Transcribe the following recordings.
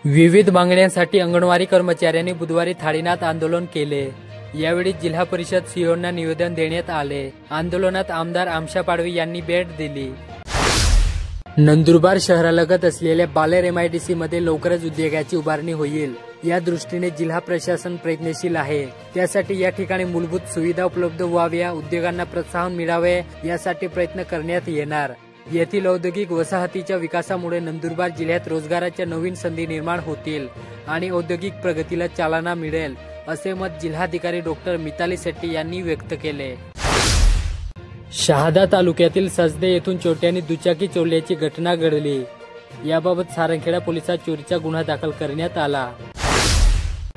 विविध मागण्यांसाठी अंगणवाडी कर्मचाऱ्यांनी बुधवारी थाळीनाथ आंदोलन केले। यावेळी जिल्हा परिषद सीईओंना निवेदन देण्यात आले। आंदोलनात आमदार आमशा पाडवी यांनी भेट दिली। नंदुरबार शहरालगत असलेल्या बालेर MIDC मध्ये लवकरच उद्योगाची उभारणी होईल। या दृष्टीने जिल्हा प्रशासन प्रयत्नशील आहे। त्यासाठी या ठिकाणी मूलभूत सुविधा उपलब्ध व्हाव्या, उद्योगांना प्रोत्साहन मिळावे यासाठी प्रयत्न करण्यात येणार। येथील औद्योगिक वसाहतीच्या विकासामुळे नंदुरबार जिल्ह्यात रोजगाराच्या नवीन संधी निर्माण होतील आणि औद्योगिक प्रगतीला चालना मिळेल, असे मत जिल्हाधिकारी डॉ. मिताली शेट्टी यांनी व्यक्त केले। शहादा तालुक्यातील सजदे येथून चोरट्यांनी दुचाकी चोरल्याची घटना घडली। याबाबत सारंगखेडा पोलिसात चोरीचा गुन्हा दाखल करण्यात आला।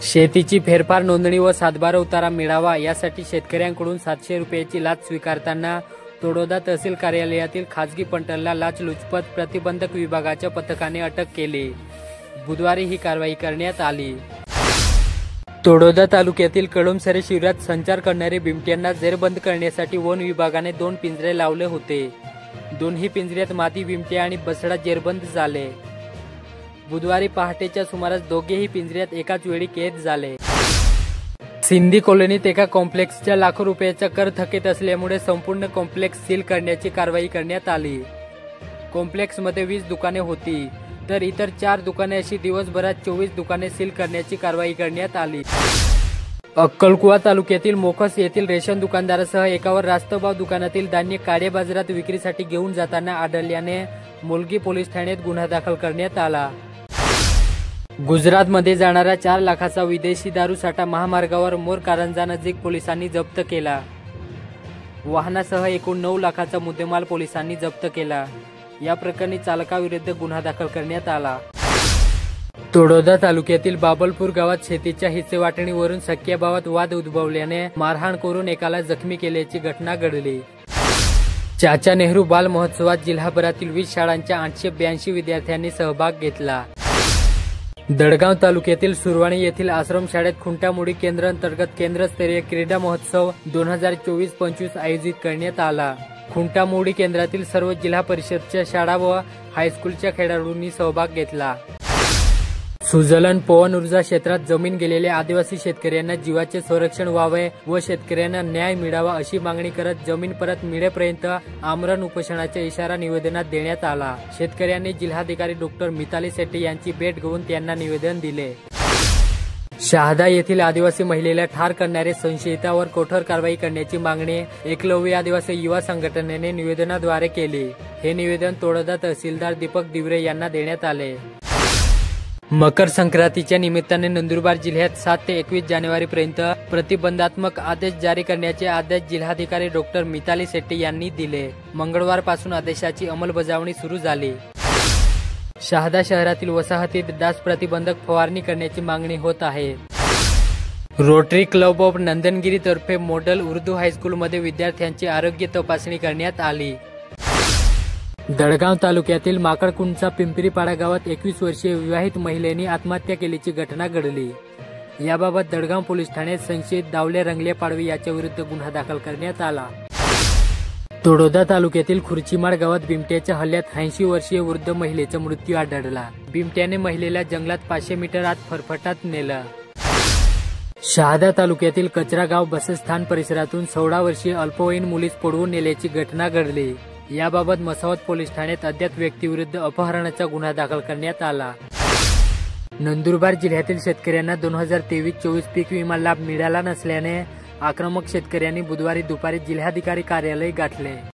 शेतीची फेरफार नोंदणी व सातबारा उतारा मिळावा यासाठी शेतकऱ्यांकडून 700 रुपयाची लाच स्वीकारताना तोडोदा तहसील कार्यालयातील खाजगी पंटरला लाचलुचपत प्रतिबंधक विभागाच्या पथकाने अटक केली। बुधवारी ही कारवाई करण्यात आली। तोडोदा तालुक्यातील कळमसरे शिवारात संचार करणारे बिबट्यांना जेरबंद करण्यासाठी वन विभागाने 2 पिंजरे लावले होते। दोन्ही पिंजऱ्यात मादी बिबट्या आणि बसडा जेरबंद झाले। बुधवारी पहाटेच्या सुमारास दोघेही पिंजऱ्यात एकाच वेळी कैद झाले। सिंधी कॉलनीत एका कॉम्प्लेक्सच्या लाखो रुपयाचा कर थकीत असल्यामुळे संपूर्ण कॉम्प्लेक्स सील करण्याची कारवाई करण्यात आली। कॉम्प्लेक्समध्ये 20 दुकाने होती, तर इतर 4 दुकाने अशी दिवसभरात 24 दुकाने सील करण्याची कारवाई करण्यात आली। अक्कलकुवा तालुक्यातील मोखस येथील रेशन दुकानदारासह एकावर रास्तभाव दुकानातील धान्य काळ्या बाजारात विक्रीसाठी घेऊन जाताना आढळल्याने मोलगी पोलीस ठाण्यात गुन्हा दाखल करण्यात आला। गुजरातमध्ये जाणारा 4 लाखाचा विदेशी दारू साठा महामार्गावर मोर कारंजा नजीक पोलिसांनी जप्त केला। वाहनासह एकूण 9 लाखाचा मुद्देमाल पोलिसांनी जप्त केला। या प्रकरणी चालकाविरुद्ध गुन्हा दाखल करण्यात आला। तोडोदा तालुक्यातील बाबलपूर गावात शेतीच्या हिस्से वाटणीवरून सख्या भावात वाद उद्भवल्याने मारहाण करून एकाला जखमी केल्याची घटना घडली। चाचा नेहरू बाल महोत्सवात जिल्हाभरातील 20 शाळांच्या 882 विद्यार्थ्यांनी सहभाग घेतला। दडगाव तालुक्यातील सुरवाणी येथील आश्रमशाळेत खुंटामोडी केंद्र अंतर्गत केंद्रस्तरीय क्रीडा महोत्सव 2024-25 आयोजित करण्यात आला। खुंटामोडी केंद्रातील सर्व जिल्हा परिषदच्या शाळा व हायस्कूलच्या खेळाडूंनी सहभाग घेतला। सुजलन पवन ऊर्जा क्षेत्रात जमीन गेलेल्या आदिवासी शेतकऱ्यांना जीवाचे संरक्षण व्हावे व शेतकऱ्यांना न्याय मिळावा अशी मागणी करत जमीन परत मिळेपर्यंत आमरण उपोषणाचा इशारा निवेदनात देण्यात आला। शेतकऱ्यांनी जिल्हाधिकारी डॉ. मिताली शेट्टी यांची भेट घेऊन त्यांना निवेदन दिले। शहादा येथील आदिवासी महिलेला ठार करणारे संशयितावर कठोर कारवाई करण्याची मागणी एकलव्य आदिवासी युवा संघटनेने निवेदनाद्वारे केली। हे निवेदन तोडोदा तहसीलदार दीपक दिवरे यांना देण्यात आले। मकर संक्रांतीच्या निमित्ताने नंदुरबार जिल्ह्यात 7 ते 21 जानेवारीपर्यंत प्रतिबंधात्मक आदेश जारी करण्याचे आदेश जिल्हाधिकारी डॉ. मिताली शेट्टी यांनी दिले। मंगळवारपासून आदेशाची अंमलबजावणी सुरू झाली। शहादा शहरातील वसाहतीत डास प्रतिबंधक फवारणी करण्याची मागणी होत आहे। रोटरी क्लब ऑफ नंदनगिरी तर्फे मॉडेल उर्दू हायस्कूलमध्ये विद्यार्थ्यांची आरोग्य तपासणी करण्यात आली। दडगाव तालुक्यातील माकडकुंडचा पिंपरीपाडा गावात 21 वर्षीय विवाहित महिलेने आत्महत्या केल्याची घटना घडली। याबाबत दडगाव पोलीस ठाण्यात संशयित दावले रंगले पाडवी याच्या विरुद्ध गुन्हा दाखल करण्यात आला। तोडोदा तालुक्यातील खुर्चीमाड गावात बिबट्याच्या हल्ल्यात 80 वर्षीय वृद्ध महिलेचा मृत्यू आढळला। बिबट्याने महिलेला जंगलात 500 मीटर आत फरफटात नेलं। शहादा तालुक्यातील कचरा गाव बसस्थान परिसरातून 16 वर्षीय अल्पवयीन मुलीस पळवून नेल्याची घटना घडली। याबाबत मसावत पोलीस ठाण्यात अज्ञात व्यक्तीविरुद्ध अपहरणाचा गुन्हा दाखल करण्यात आला। नंदुरबार जिल्ह्यातील शेतकऱ्यांना 2023-24 पीक विमा लाभ मिळाला नसल्याने आक्रमक शेतकऱ्यांनी बुधवारी दुपारी जिल्हाधिकारी कार्यालय गाठले।